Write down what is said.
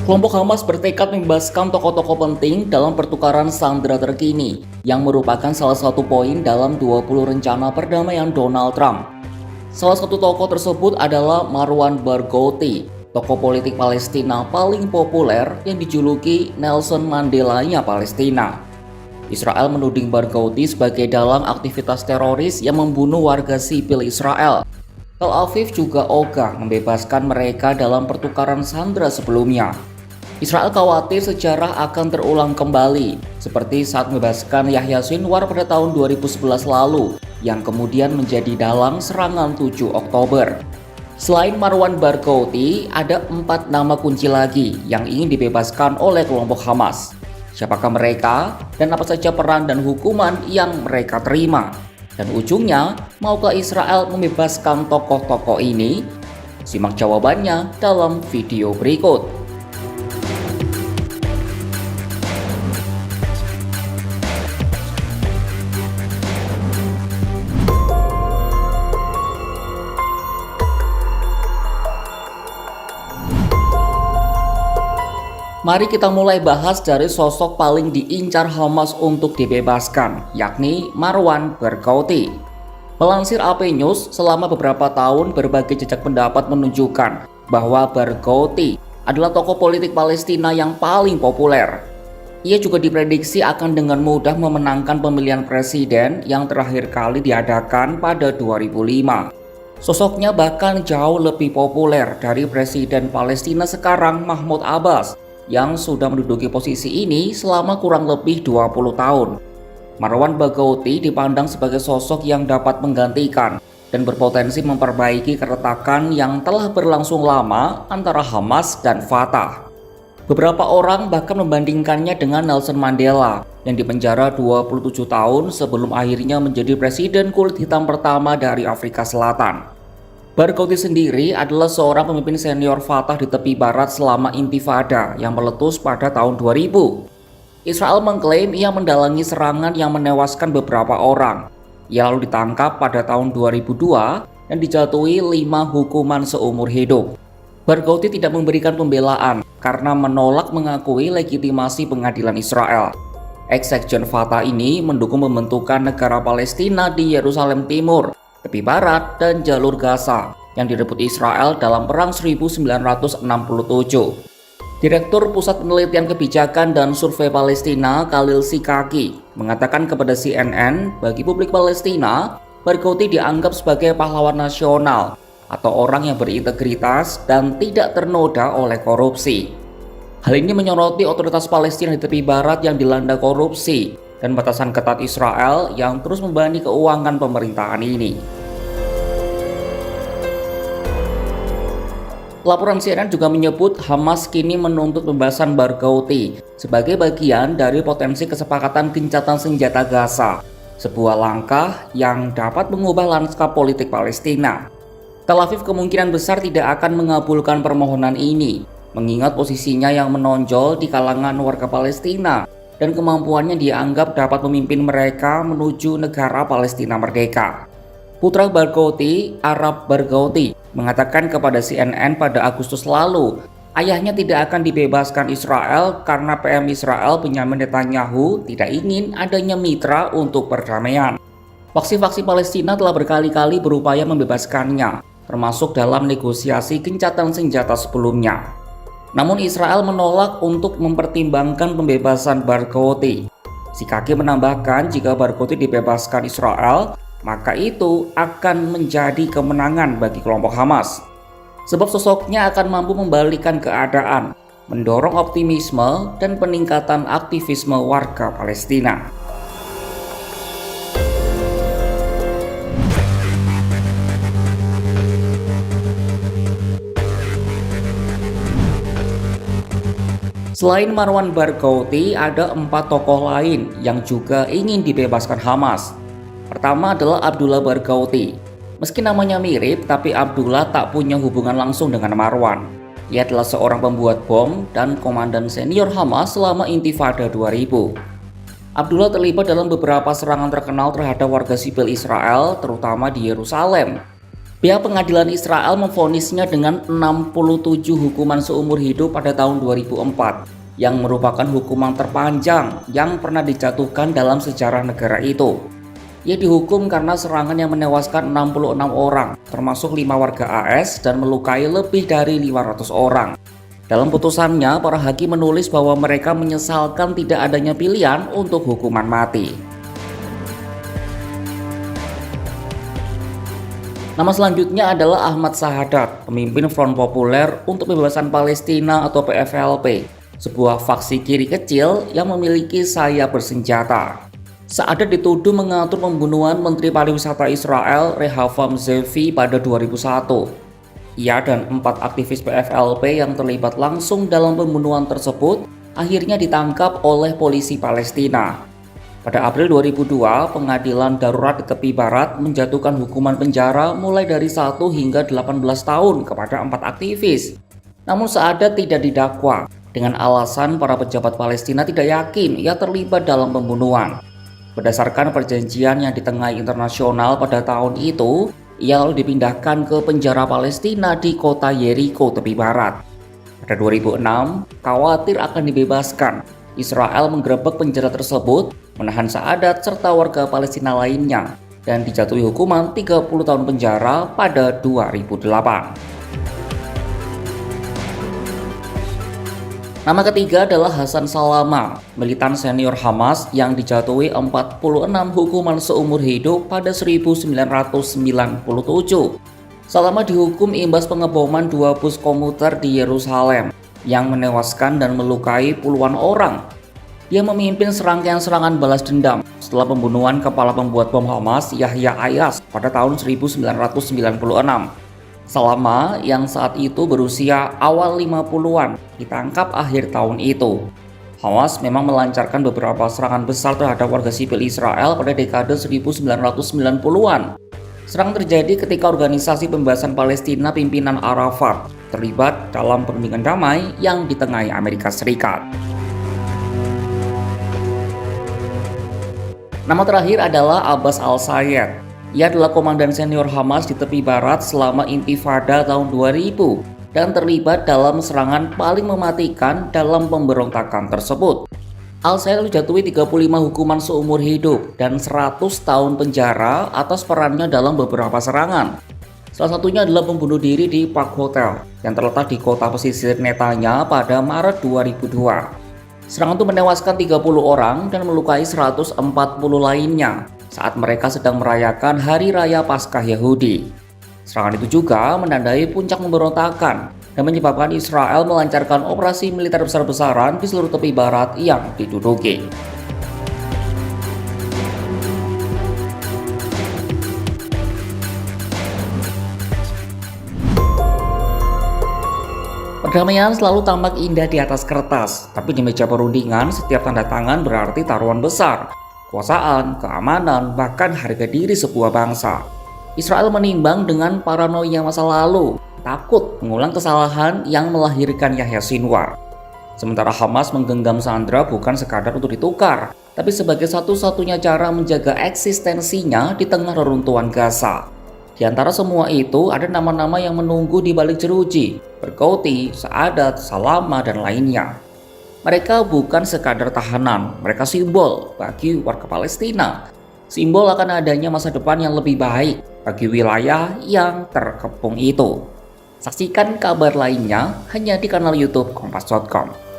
Kelompok Hamas bertekad membebaskan tokoh-tokoh penting dalam pertukaran sandera terkini, yang merupakan salah satu poin dalam 20 rencana perdamaian Donald Trump. Salah satu tokoh tersebut adalah Marwan Barghouti, tokoh politik Palestina paling populer yang dijuluki Nelson Mandela-nya Palestina. Israel menuding Barghouti sebagai dalang aktivitas teroris yang membunuh warga sipil Israel. Tel Aviv juga ogah membebaskan mereka dalam pertukaran sandera sebelumnya. Israel khawatir sejarah akan terulang kembali, seperti saat membebaskan Yahya Sinwar pada tahun 2011 lalu, yang kemudian menjadi dalang serangan 7 Oktober. Selain Marwan Barghouti, ada 4 nama kunci lagi yang ingin dibebaskan oleh kelompok Hamas. Siapakah mereka, dan apa saja peran dan hukuman yang mereka terima? Dan ujungnya, maukah Israel membebaskan tokoh-tokoh ini? Simak jawabannya dalam video berikut. Mari kita mulai bahas dari sosok paling diincar Hamas untuk dibebaskan, yakni Marwan Barghouti. Melansir AP News, selama beberapa tahun berbagai jejak pendapat menunjukkan bahwa Barghouti adalah tokoh politik Palestina yang paling populer. Ia juga diprediksi akan dengan mudah memenangkan pemilihan presiden yang terakhir kali diadakan pada 2005. Sosoknya bahkan jauh lebih populer dari presiden Palestina sekarang Mahmud Abbas, yang sudah menduduki posisi ini selama kurang lebih 20 tahun. Marwan Barghouti dipandang sebagai sosok yang dapat menggantikan dan berpotensi memperbaiki keretakan yang telah berlangsung lama antara Hamas dan Fatah. Beberapa orang bahkan membandingkannya dengan Nelson Mandela yang dipenjara 27 tahun sebelum akhirnya menjadi presiden kulit hitam pertama dari Afrika Selatan. Barghouti sendiri adalah seorang pemimpin senior Fatah di tepi barat selama Intifada yang meletus pada tahun 2000. Israel mengklaim ia mendalangi serangan yang menewaskan beberapa orang. Ia lalu ditangkap pada tahun 2002 dan dijatuhi 5 hukuman seumur hidup. Barghouti tidak memberikan pembelaan karena menolak mengakui legitimasi pengadilan Israel. Ex-sekjen Fatah ini mendukung pembentukan negara Palestina di Yerusalem Timur, tepi barat, dan jalur Gaza yang direbut Israel dalam perang 1967. Direktur Pusat Penelitian Kebijakan dan Survei Palestina Khalil Sikaki mengatakan kepada CNN, bagi publik Palestina, Barghouti dianggap sebagai pahlawan nasional atau orang yang berintegritas dan tidak ternoda oleh korupsi. Hal ini menyoroti otoritas Palestina di tepi barat yang dilanda korupsi dan batasan ketat Israel yang terus membebani keuangan pemerintahan ini. Laporan CNN juga menyebut Hamas kini menuntut pembebasan Barghouti sebagai bagian dari potensi kesepakatan gencatan senjata Gaza, sebuah langkah yang dapat mengubah lanskap politik Palestina. Tel Aviv kemungkinan besar tidak akan mengabulkan permohonan ini, mengingat posisinya yang menonjol di kalangan warga Palestina dan kemampuannya dianggap dapat memimpin mereka menuju negara Palestina merdeka. Putra Barghouti, Arab Barghouti, mengatakan kepada CNN pada Agustus lalu, ayahnya tidak akan dibebaskan Israel karena PM Israel Benyamin Netanyahu tidak ingin adanya mitra untuk perdamaian. Faksi-faksi Palestina telah berkali-kali berupaya membebaskannya, termasuk dalam negosiasi gencatan senjata sebelumnya. Namun Israel menolak untuk mempertimbangkan pembebasan Barghouti. Sikaki menambahkan jika Barghouti dibebaskan Israel, maka itu akan menjadi kemenangan bagi kelompok Hamas. Sebab sosoknya akan mampu membalikan keadaan, mendorong optimisme dan peningkatan aktivisme warga Palestina. Selain Marwan Barghouti, ada 4 tokoh lain yang juga ingin dibebaskan Hamas. Pertama adalah Abdullah Barghouti. Meski namanya mirip, tapi Abdullah tak punya hubungan langsung dengan Marwan. Ia adalah seorang pembuat bom dan komandan senior Hamas selama Intifada 2000. Abdullah terlibat dalam beberapa serangan terkenal terhadap warga sipil Israel, terutama di Yerusalem. Pihak pengadilan Israel memvonisnya dengan 67 hukuman seumur hidup pada tahun 2004, yang merupakan hukuman terpanjang yang pernah dijatuhkan dalam sejarah negara itu. Ia dihukum karena serangan yang menewaskan 66 orang, termasuk 5 warga AS dan melukai lebih dari 500 orang. Dalam putusannya, para hakim menulis bahwa mereka menyesalkan tidak adanya pilihan untuk hukuman mati. Nama selanjutnya adalah Ahmad Sahadat, pemimpin Front Populer untuk Pembebasan Palestina atau PFLP, sebuah faksi kiri kecil yang memiliki sayap bersenjata. Sahadat dituduh mengatur pembunuhan Menteri Pariwisata Israel Rehavam Zeevi pada 2001. Ia dan 4 aktivis PFLP yang terlibat langsung dalam pembunuhan tersebut akhirnya ditangkap oleh polisi Palestina. Pada April 2002, pengadilan darurat di tepi barat menjatuhkan hukuman penjara mulai dari 1 hingga 18 tahun kepada 4 aktivis. Namun Sahadat tidak didakwa dengan alasan para pejabat Palestina tidak yakin ia terlibat dalam pembunuhan. Berdasarkan perjanjian yang ditengahi internasional pada tahun itu, ia lalu dipindahkan ke penjara Palestina di kota Yeriko tepi barat. Pada 2006, khawatir akan dibebaskan, Israel menggerebek penjara tersebut, menahan Sahadat serta warga Palestina lainnya, dan dijatuhi hukuman 30 tahun penjara pada 2008. Nama ketiga adalah Hassan Salama, militan senior Hamas yang dijatuhi 46 hukuman seumur hidup pada 1997. Salama dihukum imbas pengeboman 2 bus komuter di Yerusalem yang menewaskan dan melukai puluhan orang. Dia memimpin serangkaian serangan balas dendam setelah pembunuhan kepala pembuat bom Hamas Yahya Ayaz pada tahun 1996. Salama yang saat itu berusia awal 50-an ditangkap akhir tahun itu. Hamas memang melancarkan beberapa serangan besar terhadap warga sipil Israel pada dekade 1990-an. Serangan terjadi ketika organisasi pembebasan Palestina pimpinan Arafat terlibat dalam perundingan damai yang ditengahi Amerika Serikat. Nama terakhir adalah Abbas Al-Sayed. Ia adalah komandan senior Hamas di tepi barat selama Intifada tahun 2000 dan terlibat dalam serangan paling mematikan dalam pemberontakan tersebut. Al-Sayed dijatuhi 35 hukuman seumur hidup dan 100 tahun penjara atas perannya dalam beberapa serangan. Salah satunya adalah membunuh diri di Park Hotel yang terletak di kota pesisir Netanya pada Maret 2002. Serangan itu menewaskan 30 orang dan melukai 140 lainnya saat mereka sedang merayakan Hari Raya Paskah Yahudi. Serangan itu juga menandai puncak pemberontakan dan menyebabkan Israel melancarkan operasi militer besar-besaran di seluruh tepi barat yang diduduki. Perdamaian selalu tampak indah di atas kertas, tapi di meja perundingan setiap tanda tangan berarti taruhan besar. Kekuasaan, keamanan, bahkan harga diri sebuah bangsa. Israel menimbang dengan paranoia masa lalu, takut mengulang kesalahan yang melahirkan Yahya Sinwar. Sementara Hamas menggenggam Sandra bukan sekadar untuk ditukar, tapi sebagai satu-satunya cara menjaga eksistensinya di tengah reruntuhan Gaza. Di antara semua itu ada nama-nama yang menunggu di balik jeruji, Berkouti, Sahadat, Salama, dan lainnya. Mereka bukan sekadar tahanan, mereka simbol bagi warga Palestina. Simbol akan adanya masa depan yang lebih baik bagi wilayah yang terkepung itu. Saksikan kabar lainnya hanya di kanal YouTube Kompas.com.